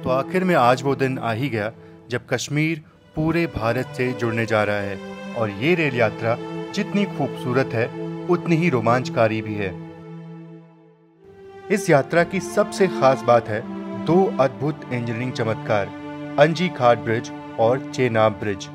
तो आखिर में आज वो दिन आ ही गया जब कश्मीर पूरे भारत से जुड़ने जा रहा है और ये रेल यात्रा जितनी खूबसूरत है उतनी ही रोमांचकारी भी है। इस यात्रा की सबसे खास बात है दो अद्भुत इंजीनियरिंग चमत्कार, अंजी घाट ब्रिज और चेनाब ब्रिज।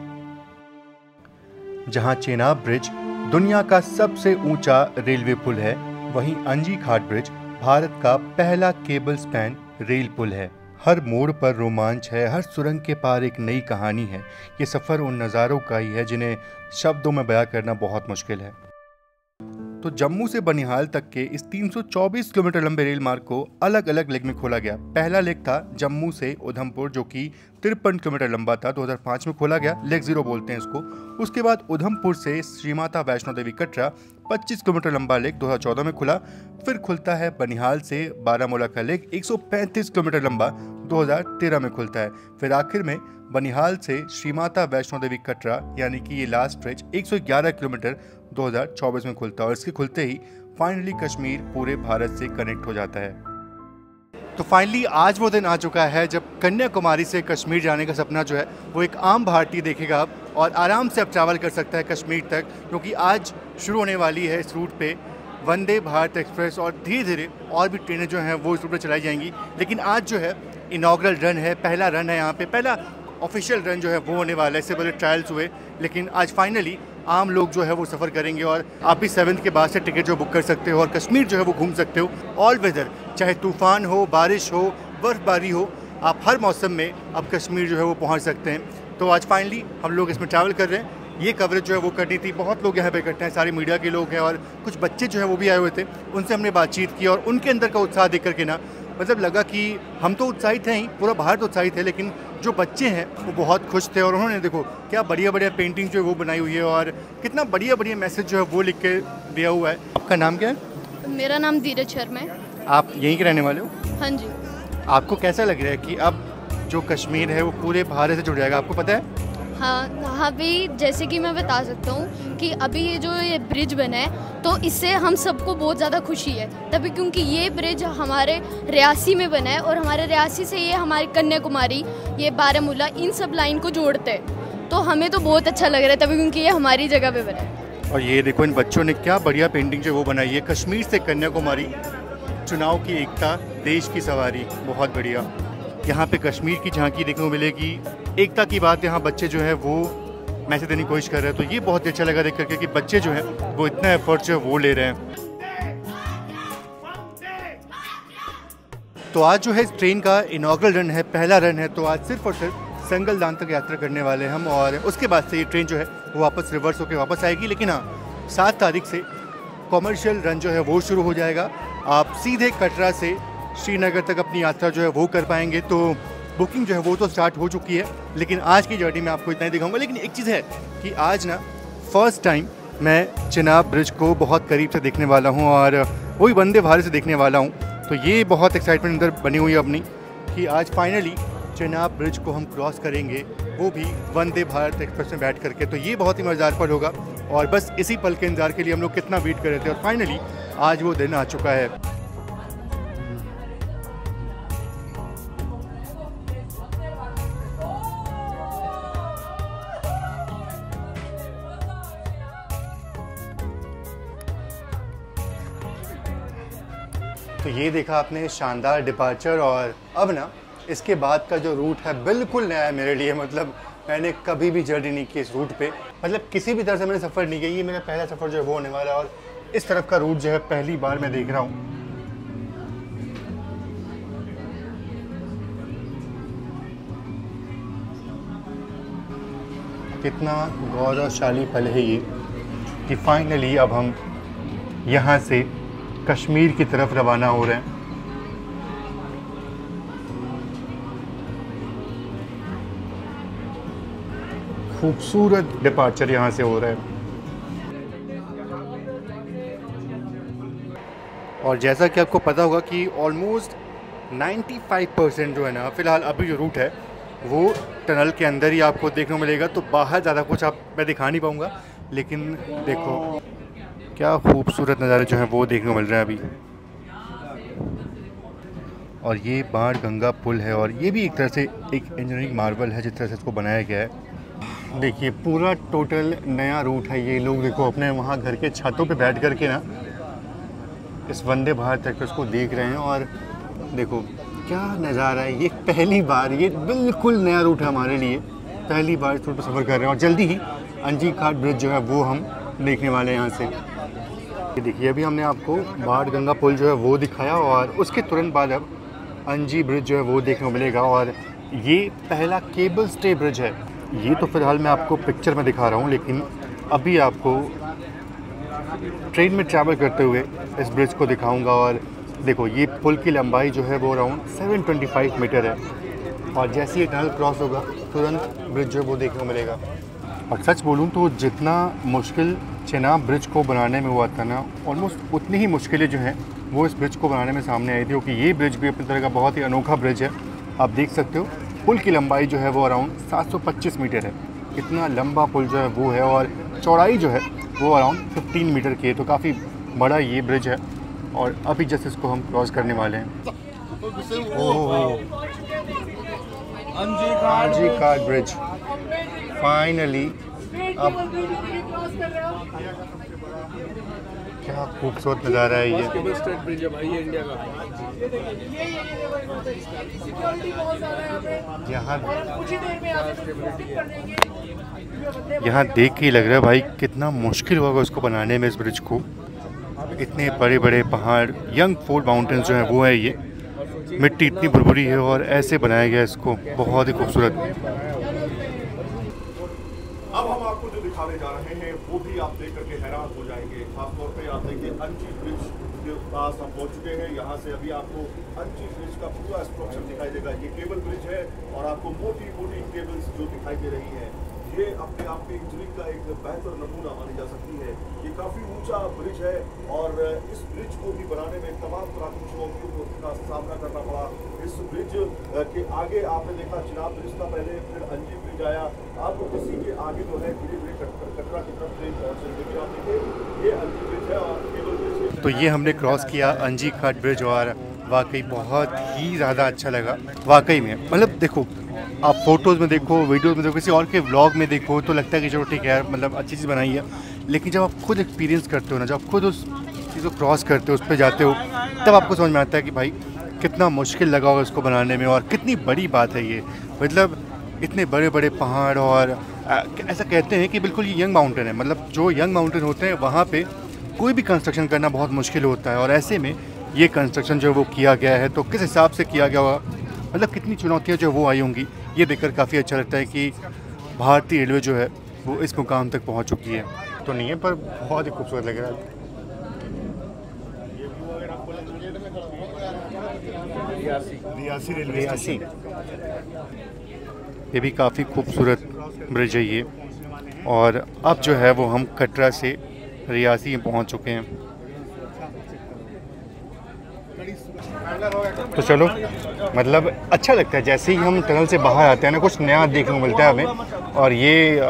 जहां चेनाब ब्रिज दुनिया का सबसे ऊंचा रेलवे पुल है, वहीं अंजी घाट ब्रिज भारत का पहला केबल स्पैन रेल पुल है। हर मोड़ पर रोमांच है, हर सुरंग के पार एक नई कहानी है। ये सफ़र उन नज़ारों का ही है जिन्हें शब्दों में बयां करना बहुत मुश्किल है। तो जम्मू से बनिहाल तक के इस 324 किलोमीटर लंबे रेल मार्ग को अलग अलग लेग में खोला गया। पहला लेग था जम्मू से उधमपुर जो कि 53 किलोमीटर लंबा था, 2005 में खोला गया, लेग 0 बोलते हैं इसको। उसके बाद उधमपुर से श्री माता वैष्णो देवी कटरा 25 किलोमीटर लंबा लेग 2014 में खुला। फिर खुलता है बनिहाल से बारामूला का लेग 135 किलोमीटर लंबा 2013 में खुलता है। फिर आखिर में बनिहाल से श्री माता वैष्णो देवी कटरा यानी कि ये लास्ट स्ट्रेच 111 किलोमीटर 2024 में खुलता है और इसके खुलते ही फाइनली कश्मीर पूरे भारत से कनेक्ट हो जाता है। तो फाइनली आज वो दिन आ चुका है जब कन्याकुमारी से कश्मीर जाने का सपना जो है वो एक आम भारतीय देखेगा अब और आराम से अब ट्रैवल कर सकता है कश्मीर तक, क्योंकि आज शुरू होने वाली है इस रूट पे वंदे भारत एक्सप्रेस और धीरे धीरे और भी ट्रेनें जो हैं वो इस रूट पर चलाई जाएंगी। लेकिन आज जो है इनॉग्रल रन है, पहला रन है यहाँ पे, पहला ऑफिशियल रन जो है वो होने वाला है। इससे पहले ट्रायल्स हुए, लेकिन आज फाइनली आम लोग जो है वो सफ़र करेंगे और आप भी 7 के बाद से टिकट जो बुक कर सकते हो और कश्मीर जो है वो घूम सकते हो ऑल वेदर, चाहे तूफ़ान हो, बारिश हो, बर्फ़बारी हो, आप हर मौसम में अब कश्मीर जो है वो पहुंच सकते हैं। तो आज फाइनली हम लोग इसमें ट्रैवल कर रहे हैं। ये कवरेज जो है वो करनी थी, बहुत लोग यहाँ पे इकट्ठे हैं, सारे मीडिया के लोग हैं और कुछ बच्चे जो है वो भी आए हुए थे, उनसे हमने बातचीत की और उनके अंदर का उत्साह देख करके ना मतलब लगा कि हम तो उत्साहित हैं ही, पूरा भारत उत्साहित है, लेकिन जो बच्चे हैं वो बहुत खुश थे और उन्होंने देखो क्या बढ़िया बढ़िया पेंटिंग जो है वो बनाई हुई है और कितना बढ़िया बढ़िया मैसेज जो है वो लिख के दिया हुआ है। आपका नाम क्या है? मेरा नाम धीरज शर्मा है। आप यहीं के रहने वाले हो? हाँ जी। आपको कैसा लग रहा है कि अब जो कश्मीर है वो पूरे भारत से जुड़ जाएगा, आपको पता है? हाँ अभी जैसे कि मैं बता सकता हूँ कि अभी ये ब्रिज बना है तो इससे हम सबको बहुत ज़्यादा खुशी है, तभी क्योंकि ये ब्रिज हमारे रियासी में बना है और हमारे रियासी से ये हमारी कन्याकुमारी, ये बारामूला, इन सब लाइन को जोड़ते हैं। तो हमें तो बहुत अच्छा लग रहा है तभी क्योंकि ये हमारी जगह पे बना है। और ये देखो इन बच्चों ने क्या बढ़िया पेंटिंग जो वो बनाई है, कश्मीर से कन्याकुमारी, चुनाव की एकता, देश की सवारी, बहुत बढ़िया। यहाँ पे कश्मीर की झांकी देखने को मिलेगी, एकता की बात यहाँ बच्चे जो है वो मैसेज देने की कोशिश कर रहे हैं, तो ये बहुत अच्छा लगा देख करके कि बच्चे जो है वो इतना एफर्ट जो है वो ले रहे हैं। तो आज जो है इस ट्रेन का इनॉग्रल रन है, पहला रन है, तो आज सिर्फ और सिर्फ संगलदान तक यात्रा करने वाले हम और उसके बाद से ये ट्रेन जो है वो वापस रिवर्स होकर वापस आएगी। लेकिन हाँ, 7 तारीख से कॉमर्शियल रन जो है वो शुरू हो जाएगा। आप सीधे कटरा से श्रीनगर तक अपनी यात्रा जो है वो कर पाएंगे। तो बुकिंग जो है वो तो स्टार्ट हो चुकी है, लेकिन आज की जर्नी में आपको इतना ही दिखाऊंगा। लेकिन एक चीज़ है कि आज ना फर्स्ट टाइम मैं चेनाब ब्रिज को बहुत करीब से देखने वाला हूँ और वही वंदे भारत से देखने वाला हूँ। तो ये बहुत एक्साइटमेंट अंदर बनी हुई है अपनी कि आज फाइनली चेनाब ब्रिज को हम क्रॉस करेंगे, वो भी वंदे भारत एक्सप्रेस में बैठ करके। तो ये बहुत ही मज़ेदार पल होगा और बस इसी पल के इंतजार के लिए हम लोग कितना वेट कर रहे थे और फाइनली आज वो दिन आ चुका है। तो ये देखा आपने शानदार डिपार्चर और अब ना इसके बाद का जो रूट है बिल्कुल नया है मेरे लिए। मतलब मैंने कभी भी जर्नी नहीं की इस रूट पे, मतलब किसी भी तरह से मैंने सफ़र नहीं किया। ये मेरा पहला सफ़र जो है वो होने वाला है और इस तरफ का रूट जो है पहली बार मैं देख रहा हूँ। कितना गौरवशाली पल है ये कि फाइनली अब हम यहाँ से कश्मीर की तरफ रवाना हो रहे हैं। खूबसूरत डिपार्चर यहाँ से हो रहा है और जैसा कि आपको पता होगा कि ऑलमोस्ट 95% जो है ना फ़िलहाल अभी जो रूट है वो टनल के अंदर ही आपको देखने को मिलेगा। तो बाहर ज़्यादा कुछ मैं दिखा नहीं पाऊँगा, लेकिन देखो क्या खूबसूरत नज़ारे जो हैं वो देखने को मिल रहे हैं अभी। और ये बाण गंगा पुल है और ये भी एक तरह से एक इंजीनियरिंग मार्वल है जिस तरह से इसको बनाया गया है। देखिए पूरा टोटल नया रूट है। ये लोग देखो अपने वहाँ घर के छतों पे बैठ कर के ना इस वंदे भारत एक्सप्रेस को देख रहे हैं और देखो क्या नज़ारा है। ये पहली बार, ये बिल्कुल नया रूट है हमारे लिए, पहली बार इस रूट पर सफ़र कर रहे हैं और जल्दी ही अंजी घाट ब्रिज जो है वो हम देखने वाले हैं यहाँ से। ये देखिए अभी हमने आपको बाण गंगा पुल जो है वो दिखाया और उसके तुरंत बाद अब अंजी ब्रिज जो है वो देखने को मिलेगा और ये पहला केबल स्टे ब्रिज है। ये तो फ़िलहाल मैं आपको पिक्चर में दिखा रहा हूँ, लेकिन अभी आपको ट्रेन में ट्रैवल करते हुए इस ब्रिज को दिखाऊंगा। और देखो ये पुल की लंबाई जो है वो अराउंड 725 मीटर है और जैसे ही टनल क्रॉस होगा तुरंत ब्रिज जो है वो देखने को मिलेगा। और सच बोलूँ तो जितना मुश्किल चेनाब ब्रिज को बनाने में हुआ था ना, ऑलमोस्ट उतनी ही मुश्किलें जो हैं वो इस ब्रिज को बनाने में सामने आई थी, क्योंकि ये ब्रिज भी अपनी तरह का बहुत ही अनोखा ब्रिज है। आप देख सकते हो पुल की लंबाई जो है वो अराउंड 725 मीटर है। इतना लंबा पुल जो है वो है और चौड़ाई जो है वो अराउंड 15 मीटर की है, तो काफ़ी बड़ा ये ब्रिज है। और अभी जैसे इसको हम क्रॉस करने वाले हैं। अंजी घाट ब्रिज फाइनली। अब क्या खूबसूरत नज़ारा है ये। ब्रिज है भाई, ये इंडिया का। यहाँ देख के ही लग रहा है भाई कितना मुश्किल होगा उसको बनाने में, इस ब्रिज को। इतने बड़े बड़े पहाड़, यंग फोर्ड माउंटेन्स जो है वो है, ये मिट्टी इतनी भुरभुरी है और ऐसे बनाया गया इसको, बहुत ही खूबसूरत। अब हम आपको जो दिखाने जा रहे हैं वो भी आप देख करके हैरान हो जाएंगे। खासतौर पे आप देखिए अंजी ब्रिज के पास हम पहुंच चुके हैं। यहाँ से अभी आपको अंजी ब्रिज का पूरा स्ट्रक्चर दिखाई देगा। ये केबल ब्रिज है और आपको मोटी मोटी केबल्स जो दिखाई दे रही हैं, ये अपने आप में इंजीनियरिंग का एक बेहतर नमूना मानी जा सकती है। ये काफ़ी ऊंचा ब्रिज है और इस ब्रिज को भी बनाने में तमाम तरह की चुनौतियों का सामना करना पड़ा। इस ब्रिज के आगे आपने देखा चिनाब ब्रिज था पहले, फिर अंजी ब्रिज आया, अब इसी के आगे जो है धीरे धीरे कटरा की तरफ ट्रेन पहुँच रही है। आप देखिए ये अंजी ब्रिज है और केबल ब्रिज है। तो ये हमने क्रॉस किया अंजी घाट ब्रिज और वाकई बहुत ही ज़्यादा अच्छा लगा। वाकई में मतलब देखो, आप फोटोज़ में देखो, वीडियोज़ में देखो, किसी और के व्लॉग में देखो तो लगता है कि चलो ठीक है यार, मतलब अच्छी चीज़ बनाई है। लेकिन जब आप खुद एक्सपीरियंस करते हो ना, जब आप खुद उस चीज़ को क्रॉस करते हो, उस पर जाते हो, तब आपको समझ में आता है कि भाई कितना मुश्किल लगा होगा इसको बनाने में और कितनी बड़ी बात है ये। मतलब इतने बड़े बड़े पहाड़ और ऐसा कहते हैं कि बिल्कुल ये यंग माउंटेन है। मतलब जो यंग माउंटेन होते हैं वहाँ पे कोई भी कंस्ट्रक्शन करना बहुत मुश्किल होता है और ऐसे में ये कंस्ट्रक्शन जो वो किया गया है तो किस हिसाब से किया गया होगा, मतलब कितनी चुनौतियाँ जो वो आई होंगी, ये देखकर काफ़ी अच्छा लगता है कि भारतीय रेलवे जो है वो इस मुकाम तक पहुँच चुकी है। तो नहीं है पर बहुत ही खूबसूरत लग रहा है। रियासी रेलवे, रियासी, ये भी काफ़ी खूबसूरत ब्रिज है ये। और अब जो है वो हम कटरा से रियासी पहुंच चुके हैं। तो चलो, मतलब अच्छा लगता है जैसे ही हम टनल से बाहर आते हैं ना, कुछ नया देखने को मिलता है हमें। और ये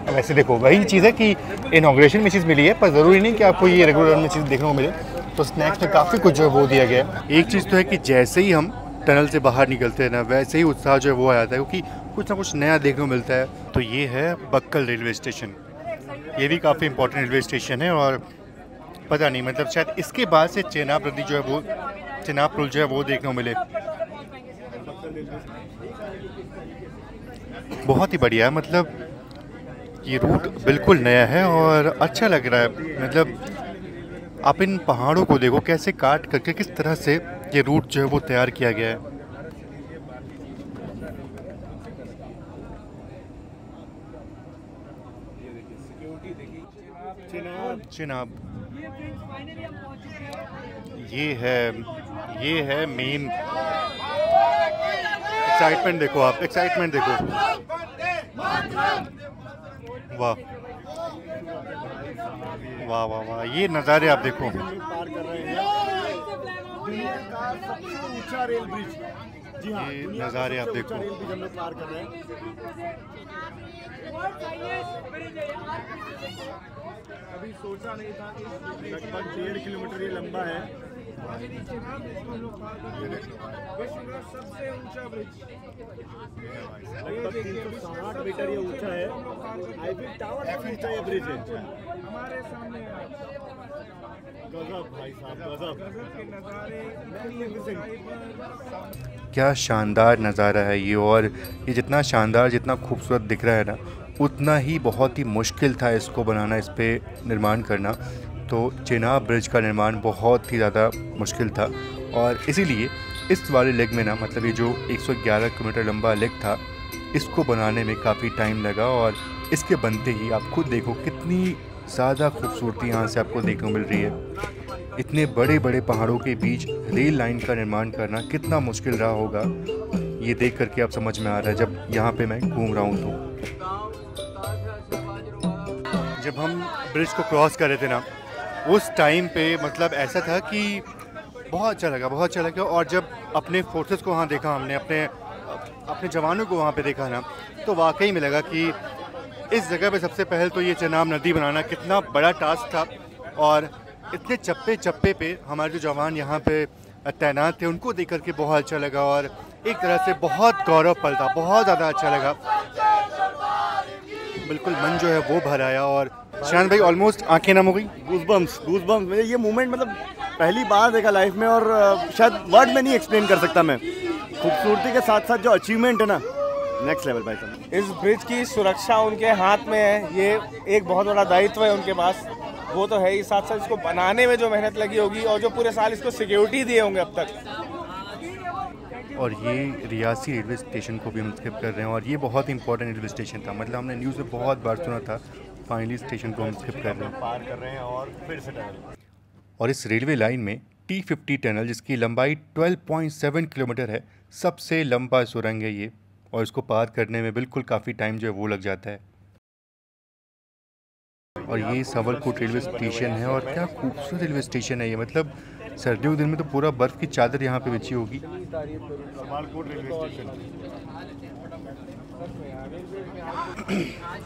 वैसे देखो वही चीज़ है कि इनॉग्रेशन में चीज़ मिली है, पर ज़रूरी नहीं कि आपको ये रेगुलर में चीज़ देखने को मिले। तो स्नैक्स में काफ़ी कुछ जो है वो दिया गया है। एक चीज़ तो है कि जैसे ही हम टनल से बाहर निकलते हैं ना, वैसे ही उत्साह जो है वो आ जाता है, क्योंकि कुछ ना कुछ नया देखने को मिलता है। तो ये है बक्कल रेलवे स्टेशन। ये भी काफ़ी इंपॉर्टेंट रेलवे स्टेशन है और पता नहीं, मतलब शायद इसके बाद से चेनाब नदी जो है वो, चेनाब पुल जो है वो देखने को मिले। बहुत ही बढ़िया है, मतलब ये रूट बिल्कुल नया है और अच्छा लग रहा है। मतलब आप इन पहाड़ों को देखो कैसे काट करके किस तरह से ये रूट जो है वो तैयार किया गया है। चिनाब, ये है मेन। एक्साइटमेंट देखो आप, एक्साइटमेंट देखो, वाह वाह वाह वाह, ये नज़ारे आप देखो। पार कर रहे हैं दुनिया का सबसे ऊंचा रेल ब्रिज। जी हाँ, ये नज़ारे आप देखो। रेल ब्रिज हम लोग पार कर रहे हैं। कभी सोचा नहीं था कि लगभग 1.5 किलोमीटर ये लंबा है सबसे ऊंचा ब्रिज, लगभग 360 मीटर ये ऊंचा है। आईफिल टावर से ऊंचा ये ब्रिज है हमारे सामने है। गजब भाई साहब, गजब के नज़ारे, इतनी ऊंचाई पर। क्या शानदार नज़ारा है ये, और ये जितना शानदार जितना खूबसूरत दिख रहा है ना, उतना ही बहुत ही मुश्किल था इसको बनाना, इस पे निर्माण करना। तो चेनाब ब्रिज का निर्माण बहुत ही ज़्यादा मुश्किल था, और इसीलिए इस वाले लेग में ना, मतलब ये जो 111 किलोमीटर लंबा लेग था, इसको बनाने में काफ़ी टाइम लगा। और इसके बनते ही आप खुद देखो कितनी ज़्यादा खूबसूरती यहाँ से आपको देखने को मिल रही है। इतने बड़े बड़े पहाड़ों के बीच रेल लाइन का निर्माण करना कितना मुश्किल रहा होगा, ये देख करके आप समझ में आ रहा है जब यहाँ पे मैं घूम रहा हूँ। तो जब हम ब्रिज को क्रॉस कर रहे थे ना, उस टाइम पे मतलब ऐसा था कि बहुत अच्छा लगा, बहुत अच्छा लगा। और जब अपने फोर्सेस को वहाँ देखा हमने, अपने जवानों को वहाँ पे देखा ना, तो वाकई में लगा कि इस जगह पे सबसे पहले तो ये चेनाब नदी बनाना कितना बड़ा टास्क था। और इतने चप्पे चप्पे पे हमारे जो जवान यहाँ पे तैनात थे, उनको देख करके बहुत अच्छा लगा, और एक तरह से बहुत गौरव पल था, बहुत ज़्यादा अच्छा लगा। बिल्कुल मन जो है वो भर आया। और शान भाई ऑलमोस्ट आंखें नम हो गई। गूज़बम्स मुझे ये मोमेंट मतलब पहली बार देखा लाइफ में, और शायद वर्ड में नहीं एक्सप्लेन कर सकता मैं। खूबसूरती के साथ साथ जो अचीवमेंट है ना, नेक्स्ट लेवल भाई साहब। इस ब्रिज की सुरक्षा उनके हाथ में है, ये एक बहुत बड़ा दायित्व है उनके पास, वो तो है ही। साथ साथ इसको बनाने में जो मेहनत लगी होगी, और जो पूरे साल इसको सिक्योरिटी दिए होंगे अब तक। और ये रियासी रेलवे स्टेशन को भी हम स्किप कर रहे हैं, और ये बहुत इंपॉर्टेंट रेलवे स्टेशन था। मतलब हमने न्यूज़ में बहुत बार सुना था, फाइनली स्टेशन को हम स्किप कर रहे हैं, पार कर रहे हैं और फिर से टनल। और इस रेलवे लाइन में T50 टनल, जिसकी लंबाई 12.7 किलोमीटर है, सबसे लंबा सुरंग है ये, और इसको पार करने में बिल्कुल काफ़ी टाइम जो है वो लग जाता है। और ये सावरकोट रेलवे स्टेशन है, और क्या खूबसूरत रेलवे स्टेशन है ये। मतलब सर्दियों के दिन में तो पूरा बर्फ़ की चादर यहाँ पे बिछी होगी। सावरकोट रेलवे स्टेशन।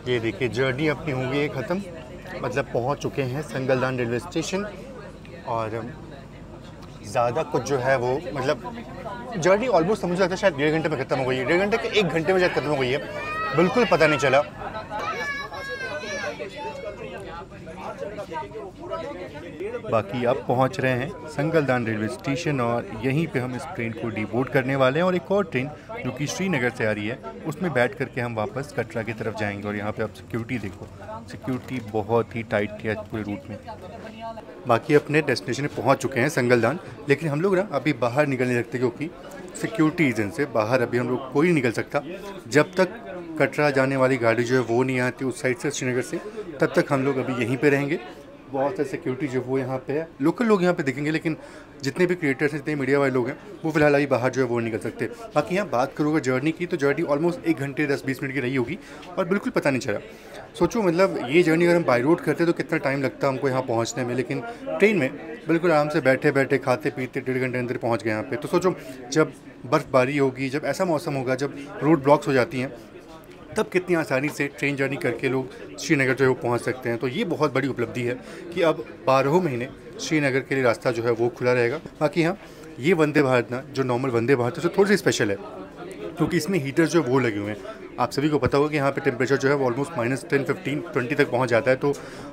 ये देखिए जर्नी अपनी हो गई है ख़त्म, मतलब पहुँच चुके हैं संगलदान रेलवे स्टेशन। और ज़्यादा कुछ जो है वो मतलब जर्नी ऑलमोस्ट समझ लगता है शायद 1.5 घंटे में ख़त्म हो गई है, 1.5 घंटे के 1 घंटे में शायद ख़त्म हो गई है, बिल्कुल पता नहीं चला। बाकी आप पहुंच रहे हैं संगलदान रेलवे स्टेशन, और यहीं पे हम इस ट्रेन को डीबोर्ड करने वाले हैं। और एक और ट्रेन जो कि श्रीनगर से आ रही है, उसमें बैठ करके हम वापस कटरा की तरफ जाएंगे। और यहाँ पे आप सिक्योरिटी देखो, सिक्योरिटी बहुत ही टाइट थी आज पूरे रूट में। बाकी अपने डेस्टिनेशन पे पहुँच चुके हैं संगलदान, लेकिन हम लोग ना अभी बाहर निकल नहीं सकते, क्योंकि सिक्योरिटी रीज़न से बाहर अभी हम लोग कोई नहीं निकल सकता। जब तक कटरा जाने वाली गाड़ी जो है वो नहीं आती उस साइड से श्रीनगर से, तब तक हम लोग अभी यहीं पे रहेंगे। बहुत सारी सिक्योरिटी जो वो यहाँ पे है, लोकल लोग यहाँ पे दिखेंगे, लेकिन जितने भी क्रिएटर्स हैं, जितने मीडिया वाले लोग हैं, वो फिलहाल अभी बाहर जो है वो निकल सकते। बाकी यहाँ बात करोगे जर्नी की, तो जर्नी ऑलमोस्ट 1 घंटे 10-20 मिनट की रही होगी, और बिल्कुल पता नहीं चला। सोचो मतलब ये जर्नी अगर हम बाई रोड करते तो कितना टाइम लगता हमको यहाँ पहुँचने में, लेकिन ट्रेन में बिल्कुल आराम से बैठे बैठे खाते पीते 1.5 घंटे अंदर पहुँच गए यहाँ पे। तो सोचो जब बर्फ़बारी होगी, जब ऐसा मौसम होगा, जब रोड ब्लॉक्स हो जाती हैं, तब कितनी आसानी से ट्रेन जर्नी करके लोग श्रीनगर जो है वो पहुँच सकते हैं। तो ये बहुत बड़ी उपलब्धि है कि अब 12 महीने श्रीनगर के लिए रास्ता जो है वो खुला रहेगा। बाकी हाँ, ये वंदे भारत ना, जो नॉर्मल वंदे भारत है, उससे थोड़ी सी स्पेशल है, क्योंकि इसमें हीटर जो है वो लगे हुए हैं। आप सभी को पता होगा कि यहाँ पे टेम्परेचर जो है वो ऑलमोस्ट -10, 15, 20 तक पहुँच जाता है। तो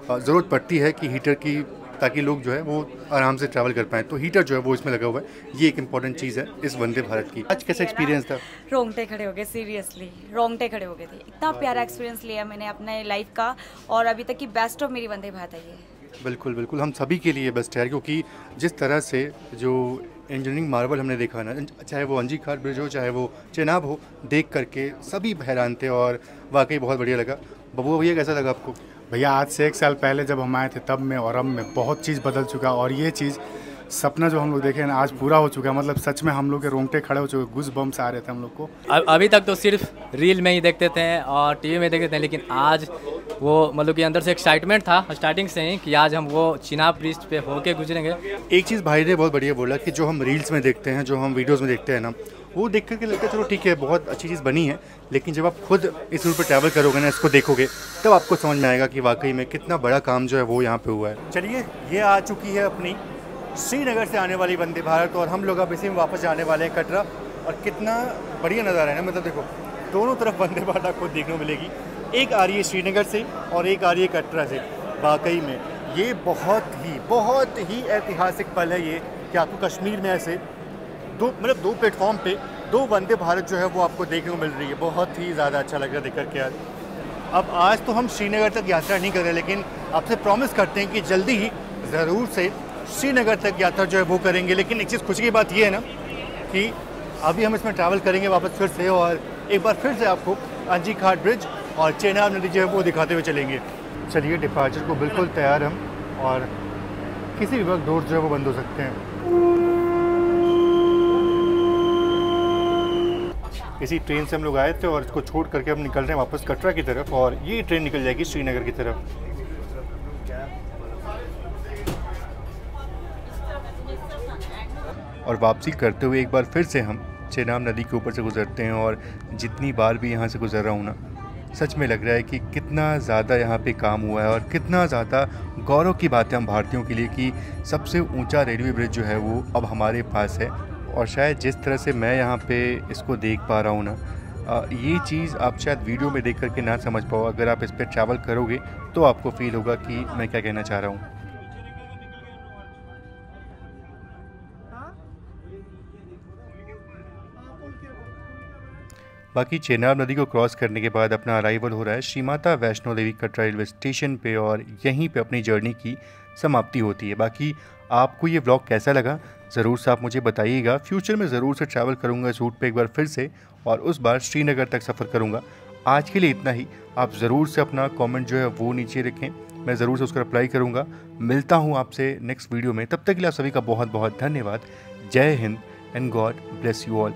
ज़रूरत पड़ती है कि हीटर की, ताकि लोग जो है वो आराम से ट्रैवल कर पाएँ। तो हीटर जो है वो इसमें लगा हुआ है, ये एक इंपॉर्टेंट चीज़ है इस वंदे भारत की। आज कैसा एक्सपीरियंस था? रोंगटे खड़े हो गए, सीरियसली रोंगटे खड़े हो गए थे। इतना प्यारा एक्सपीरियंस लिया मैंने अपने लाइफ का, और अभी तक की बेस्ट ऑफ मेरी वंदे भारत है ये। बिल्कुल बिल्कुल, हम सभी के लिए बेस्ट है, क्योंकि जिस तरह से जो इंजीनियरिंग मार्वल हमने देखा ना, चाहे वो अंजी घाट ब्रिज हो, चाहे वो चेनाब हो, देख करके सभी हैरान थे, और वाकई बहुत बढ़िया लगा। बबुआ भैया कैसा लगा आपको? भैया आज से 1 साल पहले जब हम आए थे तब में और अब में बहुत चीज़ बदल चुका, और ये चीज़ सपना जो हम लोग देखे ना आज पूरा हो चुका है। मतलब सच में हम लोग के रोंगटे खड़े हो चुके, गूज़बम्स आ रहे थे हम लोग को। अभी तक तो सिर्फ रील में ही देखते थे और टीवी में देखते थे, लेकिन आज वो मतलब कि अंदर से एक्साइटमेंट था स्टार्टिंग से ही कि आज हम वो चेनाब ब्रिज पे होके गुजरेंगे। एक चीज़ भाई ने बहुत बढ़िया बोला कि जो हम रील्स में देखते हैं, जो हम वीडियोज़ में देखते हैं ना, वो देख करके लगता है चलो ठीक है बहुत अच्छी चीज़ बनी है, लेकिन जब आप खुद इस रूट पर ट्रैवल करोगे ना, इसको देखोगे, तब आपको समझ में आएगा कि वाकई में कितना बड़ा काम जो है वो यहाँ पे हुआ है। चलिए, ये आ चुकी है अपनी श्रीनगर से आने वाली वंदे भारत और हम लोग अब इसी में वापस जाने वाले हैं कटरा। और कितना बढ़िया नज़ारा है ना, मतलब देखो दोनों तरफ वंदे भारत आपको देखने को मिलेगी। एक आ रही है श्रीनगर से और एक आ रही है कटरा से। वाकई में ये बहुत ही ऐतिहासिक पल है ये कि आपको कश्मीर में ऐसे दो प्लेटफॉर्म पे 2 वंदे भारत जो है वो आपको देखने को मिल रही है। बहुत ही ज़्यादा अच्छा लग रहा है देख करके यार। अब आज तो हम श्रीनगर तक यात्रा नहीं कर रहे, लेकिन आपसे प्रॉमिस करते हैं कि जल्दी ही ज़रूर से श्रीनगर तक यात्रा जो है वो करेंगे। लेकिन एक चीज़ खुशी की बात ये है ना कि अभी हम इसमें ट्रैवल करेंगे वापस फिर से, और एक बार फिर से आपको अंजी घाट ब्रिज और चेनाब नदी जो है वो दिखाते हुए चलेंगे। चलिए डिपार्चर को बिल्कुल तैयार हम, और किसी भी वक्त डोर जो है वो बंद हो सकते हैं। इसी ट्रेन से हम लोग आए थे और इसको छोड़ करके हम निकल रहे हैं वापस कटरा की तरफ, और ये ट्रेन निकल जाएगी श्रीनगर की तरफ। और वापसी करते हुए एक बार फिर से हम चेनाब नदी के ऊपर से गुजरते हैं, और जितनी बार भी यहाँ से गुजर रहा हूँ ना, सच में लग रहा है कि कितना ज़्यादा यहाँ पे काम हुआ है और कितना ज़्यादा गौरव की बात है हम भारतीयों के लिए कि सबसे ऊंचा रेलवे ब्रिज जो है वो अब हमारे पास है। और शायद जिस तरह से मैं यहाँ पे इसको देख पा रहा हूँ ना, ये चीज़ आप शायद वीडियो में देख करके ना समझ पाओ। अगर आप इस पर ट्रैवल करोगे तो आपको फील होगा कि मैं क्या कहना चाह रहा हूँ। बाकी चेनाब नदी को क्रॉस करने के बाद अपना अराइवल हो रहा है श्री माता वैष्णो देवी कटरा रेलवे स्टेशन पे, और यहीं पे अपनी जर्नी की समाप्ति होती है। बाकी आपको ये व्लॉग कैसा लगा ज़रूर से आप मुझे बताइएगा। फ्यूचर में ज़रूर से ट्रैवल करूँगा इस रूट पे एक बार फिर से, और उस बार श्रीनगर तक सफ़र करूँगा। आज के लिए इतना ही। आप ज़रूर से अपना कॉमेंट जो है वो नीचे रखें, मैं ज़रूर से उसका रिप्लाई करूँगा। मिलता हूँ आपसे नेक्स्ट वीडियो में, तब तक के लिए आप सभी का बहुत बहुत धन्यवाद। जय Hind and God bless you all.